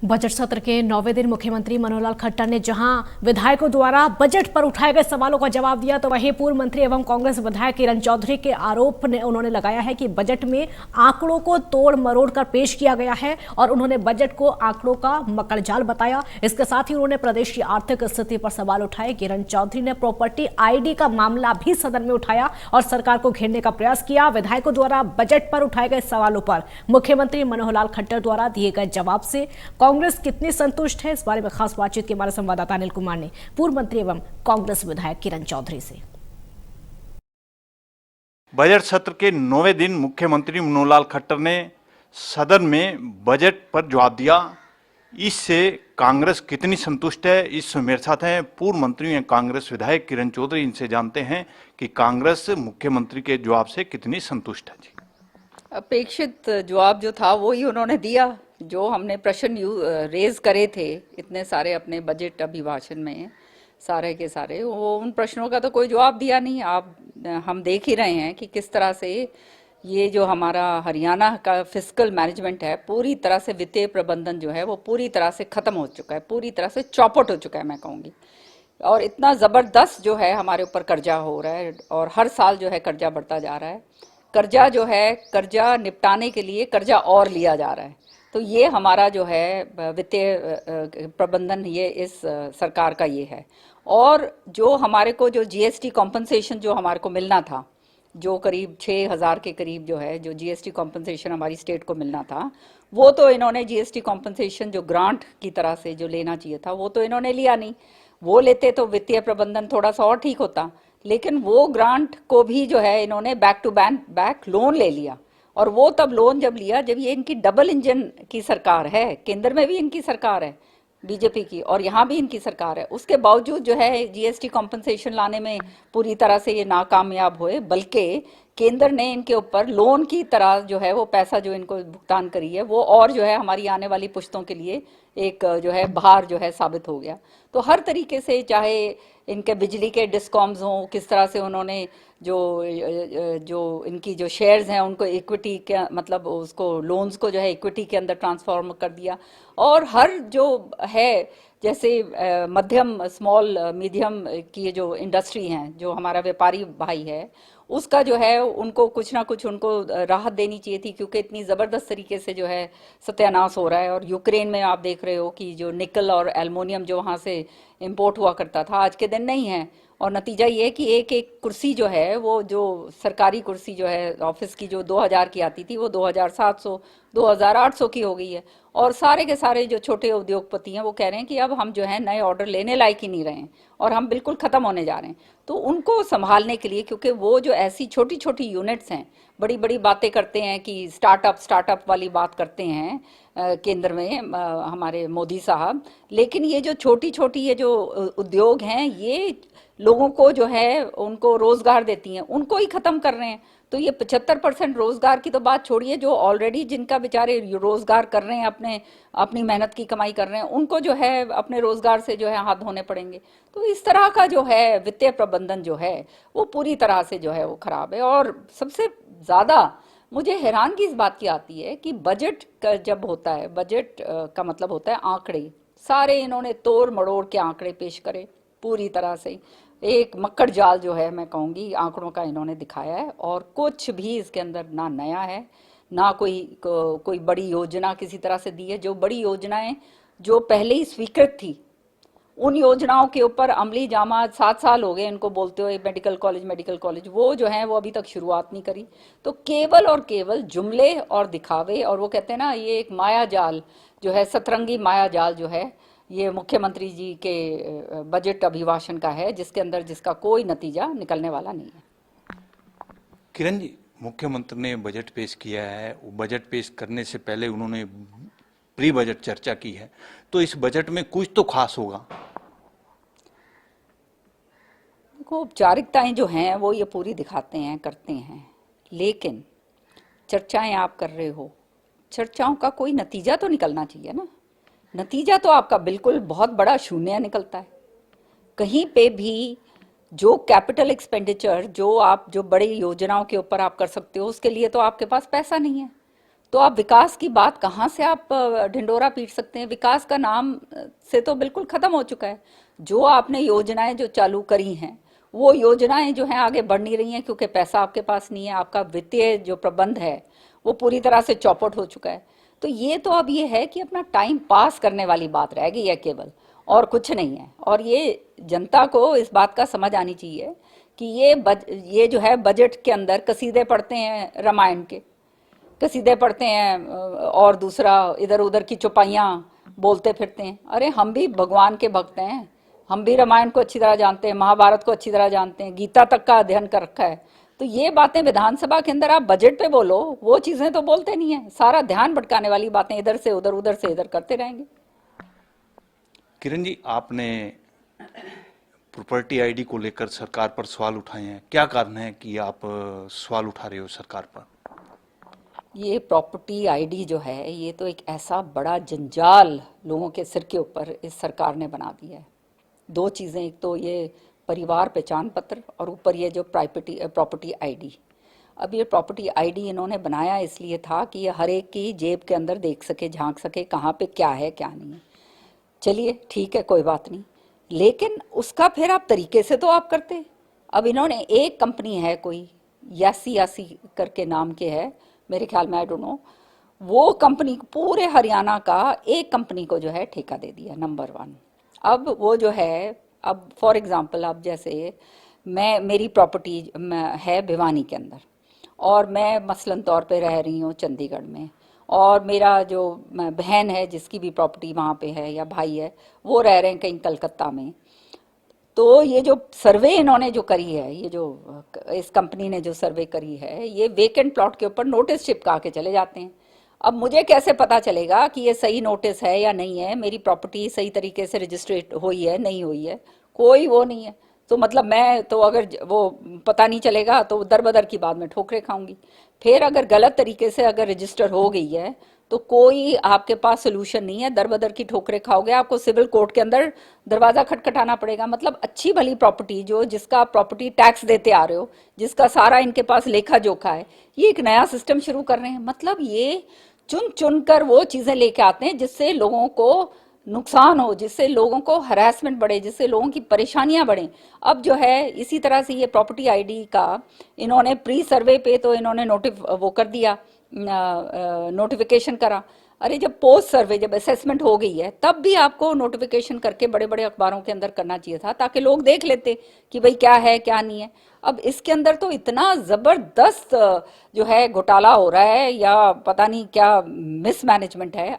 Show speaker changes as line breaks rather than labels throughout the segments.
Budget सत्र के 9वें दिन मुख्यमंत्री मनोहर लाल खट्टर ने जहां विधायकों द्वारा बजट पर उठाए गए सवालों का जवाब दिया, तो वहीं पूर्व मंत्री एवं कांग्रेस विधायक किरण चौधरी के आरोप ने उन्होंने लगाया है कि बजट में आंकड़ों को तोड़ मरोड़ कर पेश किया गया है और उन्होंने बजट को आंकड़ों का मकड़जाल बताया। इसके साथ ही उन्होंने प्रदेश की आर्थिक स्थिति पर सवाल उठाए। किरण चौधरी ने प्रॉपर्टी आईडी का मामला भी सदन में उठाया और सरकार को घेरने का प्रयास किया। विधायकों द्वारा बजट पर उठाए गए सवालों पर मुख्यमंत्री मनोहर लाल खट्टर द्वारा दिए गए जवाब से कांग्रेस कितनी संतुष्ट है, इस बारे में खास बातचीत की हमारे संवाददाता अनिल कुमार ने पूर्व मंत्री एवं कांग्रेस विधायक किरण चौधरी से।
बजट सत्र के 9वें दिन मुख्यमंत्री मनोहर लाल खट्टर ने सदन में बजट पर जवाब दिया। इससे कांग्रेस कितनी संतुष्ट है, इस मेरे साथ हैं पूर्व मंत्री एवं कांग्रेस विधायक किरण चौधरी। इनसे जानते हैं कि कांग्रेस मुख्यमंत्री के जवाब से कितनी संतुष्ट है। जी,
अपेक्षित जवाब जो था वो ही उन्होंने दिया। जो हमने प्रश्न रेज करे थे इतने सारे अपने बजट अभिभाषण में, सारे के सारे, वो उन प्रश्नों का तो कोई जवाब दिया नहीं। हम देख ही रहे हैं कि किस तरह से ये जो हमारा हरियाणा का फिस्कल मैनेजमेंट है, पूरी तरह से वित्तीय प्रबंधन जो है वो पूरी तरह से खत्म हो चुका है, पूरी तरह से चौपट हो चुका है मैं कहूँगी। और इतना ज़बरदस्त जो है हमारे ऊपर कर्जा हो रहा है और हर साल जो है कर्जा बढ़ता जा रहा है। कर्जा जो है, कर्जा निपटाने के लिए कर्जा और लिया जा रहा है। तो ये हमारा जो है वित्तीय प्रबंधन, ये इस सरकार का ये है। और जो हमारे को जो जीएसटी कॉम्पनसेशन जो हमारे को मिलना था, जो करीब 6,000 के करीब जो है जो जीएसटी कॉम्पनसेशन हमारी स्टेट को मिलना था, वो तो इन्होंने जीएसटी कॉम्पनसेशन जो ग्रांट की तरह से जो लेना चाहिए था वो तो इन्होंने लिया नहीं। वो लेते तो वित्तीय प्रबंधन थोड़ा सा और ठीक होता, लेकिन वो ग्रांट को भी जो है इन्होंने बैक टू बैक लोन ले लिया। और वो तब लोन जब लिया जब ये इनकी डबल इंजन की सरकार है, केंद्र में भी इनकी सरकार है बीजेपी की और यहाँ भी इनकी सरकार है, उसके बावजूद जो है जीएसटी कॉम्पनसेशन लाने में पूरी तरह से ये नाकामयाब हुए। बल्कि केंद्र ने इनके ऊपर लोन की तरह जो है वो पैसा जो इनको भुगतान करी है वो और जो है हमारी आने वाली पुश्तों के लिए एक जो है भार जो है साबित हो गया। तो हर तरीके से, चाहे इनके बिजली के डिस्कॉम्स हों, किस तरह से उन्होंने जो इनकी जो शेयर्स हैं उनको इक्विटी के मतलब उसको लोन्स को जो है इक्विटी के अंदर ट्रांसफॉर्म कर दिया। और हर जो है जैसे मध्यम स्मॉल मीडियम की जो इंडस्ट्री हैं, जो हमारा व्यापारी भाई है, उसका जो है उनको कुछ ना कुछ उनको राहत देनी चाहिए थी, क्योंकि इतनी ज़बरदस्त तरीके से जो है सत्यानाश हो रहा है। और यूक्रेन में आप देख रहे हो कि जो निकल और एल्युमिनियम जो वहाँ से इंपोर्ट हुआ करता था आज के दिन नहीं है। और नतीजा ये है कि एक एक कुर्सी जो है वो जो सरकारी कुर्सी जो है ऑफिस की जो 2000 की आती थी वो 2700 2800 की हो गई है। और सारे के सारे जो छोटे उद्योगपति हैं वो कह रहे हैं कि अब हम जो है नए ऑर्डर लेने लायक ही नहीं रहे हैं और हम बिल्कुल ख़त्म होने जा रहे हैं। तो उनको संभालने के लिए, क्योंकि वो जो ऐसी छोटी छोटी यूनिट्स हैं, बड़ी बड़ी बातें करते हैं कि स्टार्टअप वाली बात करते हैं केंद्र में हमारे मोदी साहब, लेकिन ये जो छोटी छोटी ये जो उद्योग हैं ये लोगों को जो है उनको रोजगार देती हैं, उनको ही खत्म कर रहे हैं। तो ये 75% रोजगार की तो बात छोड़िए, जो ऑलरेडी जिनका बेचारे रोजगार कर रहे हैं, अपनी मेहनत की कमाई कर रहे हैं, उनको जो है अपने रोजगार से जो है हाथ धोने पड़ेंगे। तो इस तरह का जो है वित्तीय प्रबंधन जो है वो पूरी तरह से जो है वो खराब है। और सबसे ज्यादा मुझे हैरानगी इस बात की आती है कि बजट का जब होता है, बजट का मतलब होता है आंकड़े, सारे इन्होंने तोड़ मड़ोड़ के आंकड़े पेश करे, पूरी तरह से एक मक्कड़ जाल जो है मैं कहूँगी आंकड़ों का इन्होंने दिखाया है। और कुछ भी इसके अंदर ना नया है, ना कोई बड़ी योजना किसी तरह से दी है। जो बड़ी योजनाएं जो पहले ही स्वीकृत थी, उन योजनाओं के ऊपर अमली जामा 7 साल हो गए इनको बोलते हुए, मेडिकल कॉलेज, वो जो है वो अभी तक शुरुआत नहीं करी। तो केवल और केवल जुमले और दिखावे, और वो कहते हैं ना ये एक माया जाल जो है, सतरंगी माया जाल जो है, ये मुख्यमंत्री जी के बजट अभिभाषण का है, जिसके अंदर जिसका कोई नतीजा निकलने वाला नहीं है।
किरण जी, मुख्यमंत्री ने बजट पेश किया है, वो बजट पेश करने से पहले उन्होंने प्री बजट चर्चा की है, तो इस बजट में कुछ तो खास होगा।
देखो, औपचारिकताएं जो हैं वो ये पूरी दिखाते हैं, करते हैं, लेकिन चर्चाएं आप कर रहे हो, चर्चाओं का कोई नतीजा तो निकलना चाहिए ना। नतीजा तो आपका बिल्कुल बहुत बड़ा शून्य निकलता है। कहीं पे भी जो कैपिटल एक्सपेंडिचर जो बड़ी योजनाओं के ऊपर आप कर सकते हो, उसके लिए तो आपके पास पैसा नहीं है। तो आप विकास की बात कहाँ से आप ढिंडोरा पीट सकते हैं? विकास का नाम से तो बिल्कुल खत्म हो चुका है। जो आपने योजनाएं जो चालू करी हैं, वो योजनाएं जो हैं आगे बढ़ नहीं रही हैं, क्योंकि पैसा आपके पास नहीं है, आपका वित्तीय जो प्रबंध है वो पूरी तरह से चौपट हो चुका है। तो ये तो अब ये है कि अपना टाइम पास करने वाली बात रह गई है केवल, और कुछ नहीं है। और ये जनता को इस बात का समझ आनी चाहिए कि ये जो है बजट के अंदर कसीदे पढ़ते हैं रामायण के, कसीदे पढ़ते हैं, और दूसरा इधर उधर की चौपाइयाँ बोलते फिरते हैं। अरे हम भी भगवान के भक्त हैं, हम भी रामायण को अच्छी तरह जानते हैं, महाभारत को अच्छी तरह जानते हैं, गीता तक का अध्ययन कर रखा है। तो ये बातें विधानसभा के अंदर आप बजट पे बोलो, वो चीजें तो बोलते नहीं है। सारा ध्यान भटकाने वाली बातें इधर से उधर, उधर से इधर करते रहेंगे।
किरण जी, आपने प्रॉपर्टी आईडी को लेकर सरकार पर सवाल उठाए हैं, क्या कारण है कि आप सवाल उठा रहे हो सरकार पर?
ये प्रॉपर्टी आईडी जो है, ये तो एक ऐसा बड़ा जंजाल लोगों के सिर के ऊपर इस सरकार ने बना दिया है। दो चीज़ें, एक तो ये परिवार पहचान पत्र, और ऊपर ये जो प्रॉपर्टी आईडी। अब ये प्रॉपर्टी आईडी इन्होंने बनाया इसलिए था कि ये हर एक की जेब के अंदर देख सके, झांक सके, कहाँ पे क्या है क्या नहीं है। चलिए ठीक है, कोई बात नहीं, लेकिन उसका फिर आप तरीके से तो आप करते। अब इन्होंने एक कंपनी है कोई यासी यासी करके नाम के है मेरे ख्याल में, आई डोंट नो, वो कंपनी पूरे हरियाणा का एक कंपनी को जो है ठेका दे दिया, नंबर 1। अब वो जो है, अब फॉर एग्जांपल अब जैसे मेरी प्रॉपर्टी है भिवानी के अंदर, और मैं मसलन तौर पे रह रही हूँ चंडीगढ़ में, और मेरा जो बहन है जिसकी भी प्रॉपर्टी वहाँ पे है, या भाई है, वो रह रहे हैं कहीं कलकत्ता में। तो ये जो सर्वे इन्होंने जो करी है, ये जो इस कंपनी ने जो सर्वे करी है, ये वेकेंट प्लॉट के ऊपर नोटिस चिपका के चले जाते हैं। अब मुझे कैसे पता चलेगा कि ये सही नोटिस है या नहीं है, मेरी प्रॉपर्टी सही तरीके से रजिस्ट्रेट हुई है नहीं हुई है? कोई वो नहीं है। तो मतलब मैं तो अगर वो पता नहीं चलेगा तो दर बदर की बाद में ठोकरे खाऊंगी। फिर अगर गलत तरीके से अगर रजिस्टर हो गई है तो कोई आपके पास सोल्यूशन नहीं है, दर बदर की ठोकरे खाओगे, आपको सिविल कोर्ट के अंदर दरवाजा खटखटाना पड़ेगा। मतलब अच्छी भली प्रॉपर्टी जो, जिसका प्रॉपर्टी टैक्स देते आ रहे हो, जिसका सारा इनके पास लेखा जोखा है, ये एक नया सिस्टम शुरू कर रहे हैं। मतलब ये चुन चुन कर वो चीजें लेके आते हैं जिससे लोगों को नुकसान हो, जिससे लोगों को हरासमेंट बढ़े, जिससे लोगों की परेशानियां बढ़े। अब जो है इसी तरह से ये प्रॉपर्टी आईडी का इन्होंने प्री सर्वे पे तो इन्होंने वो कर दिया, नोटिफिकेशन करा। अरे जब पोस्ट सर्वे, जब असेसमेंट हो गई है, तब भी आपको नोटिफिकेशन करके बड़े बड़े अखबारों के अंदर करना चाहिए था, ताकि लोग देख लेते कि भाई क्या है क्या नहीं है। अब इसके अंदर तो इतना जबरदस्त जो है घोटाला हो रहा है, या पता नहीं क्या मिसमैनेजमेंट है,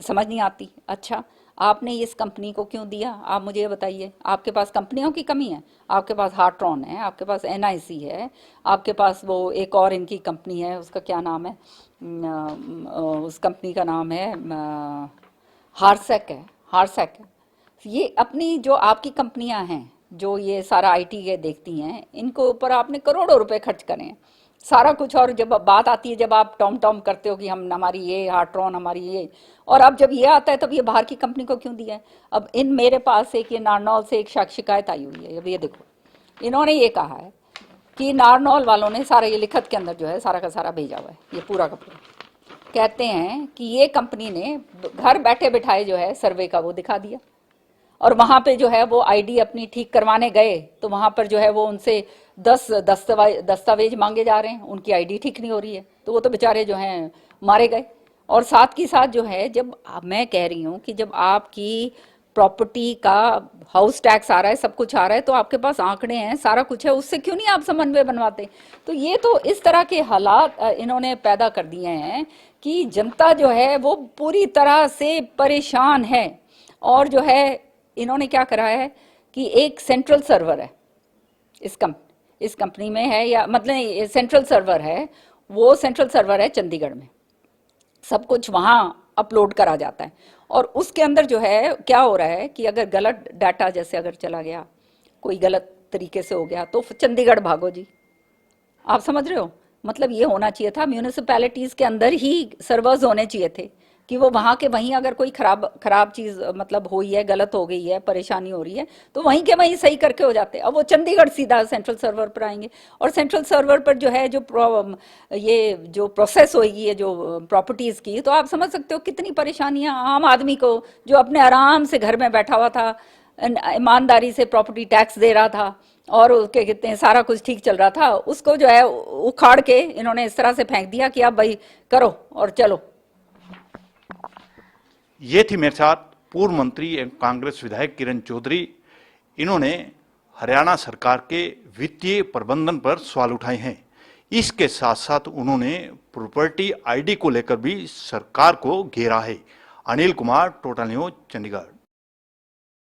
समझ नहीं आती। अच्छा, आपने इस कंपनी को क्यों दिया? आप मुझे ये बताइए। आपके पास कंपनियों की कमी है? आपके पास हार्ट्रॉन है, आपके पास एनआईसी है, आपके पास वो एक और इनकी कंपनी है, उसका क्या नाम है, उस कंपनी का नाम है हारसेक है, हारसेक है। ये अपनी जो आपकी कंपनियां हैं जो ये सारा आईटी के देखती हैं, इनको ऊपर आपने करोड़ों रुपए खर्च करे हैं, सारा कुछ। और जब बात आती है, जब आप टॉम टॉम करते हो कि हम हमारी ये हार्ट्रॉन, हमारी ये, और अब जब ये आता है तब ये बाहर की कंपनी को क्यों दिया है? अब मेरे पास एक ये नारनौल से एक शिकायत आई हुई है। अब ये देखो, इन्होंने ये कहा है कि नारनौल वालों ने सारा ये लिखत के अंदर जो है सारा का सारा भेजा हुआ है, ये पूरा का पूरा। कहते हैं कि ये कंपनी ने घर बैठे बिठाए जो है सर्वे का वो दिखा दिया, और वहां पे जो है वो आईडी अपनी ठीक करवाने गए तो वहां पर जो है वो उनसे 10 दस्तावेज मांगे जा रहे हैं, उनकी आईडी ठीक नहीं हो रही है, तो वो तो बेचारे जो हैं मारे गए। और साथ की साथ जो है, जब मैं कह रही हूँ कि जब आपकी प्रॉपर्टी का हाउस टैक्स आ रहा है, सब कुछ आ रहा है, तो आपके पास आंकड़े हैं, सारा कुछ है, उससे क्यों नहीं आप समन्वय बनवाते? तो ये तो इस तरह के हालात इन्होंने पैदा कर दिए हैं कि जनता जो है वो पूरी तरह से परेशान है। और जो है इन्होंने क्या करा है कि एक सेंट्रल सर्वर है इस कंपनी में है, या मतलब सेंट्रल सर्वर है, वो सेंट्रल सर्वर है चंडीगढ़ में, सब कुछ वहां अपलोड करा जाता है। और उसके अंदर जो है क्या हो रहा है कि अगर गलत डाटा जैसे अगर चला गया, कोई गलत तरीके से हो गया, तो चंडीगढ़ भागो जी। आप समझ रहे हो? मतलब ये होना चाहिए था, म्यूनिसिपैलिटीज के अंदर ही सर्वर्स होने चाहिए थे, कि वो वहाँ के वहीं अगर कोई खराब चीज़ मतलब हुई है, गलत हो गई है, परेशानी हो रही है, तो वहीं के वहीं सही करके हो जाते हैं। अब वो चंडीगढ़ सीधा सेंट्रल सर्वर पर आएंगे और सेंट्रल सर्वर पर जो है ये जो प्रोसेस होगी है जो प्रॉपर्टीज़ की, तो आप समझ सकते हो कितनी परेशानियाँ आम आदमी को, जो अपने आराम से घर में बैठा हुआ था, ईमानदारी से प्रॉपर्टी टैक्स दे रहा था और उसके कितने सारा कुछ ठीक चल रहा था, उसको जो है उखाड़ के इन्होंने इस तरह से फेंक दिया कि अब भाई करो और चलो।
ये थी मेरे साथ पूर्व मंत्री एवं कांग्रेस विधायक किरण चौधरी। इन्होंने हरियाणा सरकार के वित्तीय प्रबंधन पर सवाल उठाए हैं। इसके साथ साथ उन्होंने प्रॉपर्टी आईडी को लेकर भी सरकार को घेरा है। Anil Kumar, total news, Chandigarh.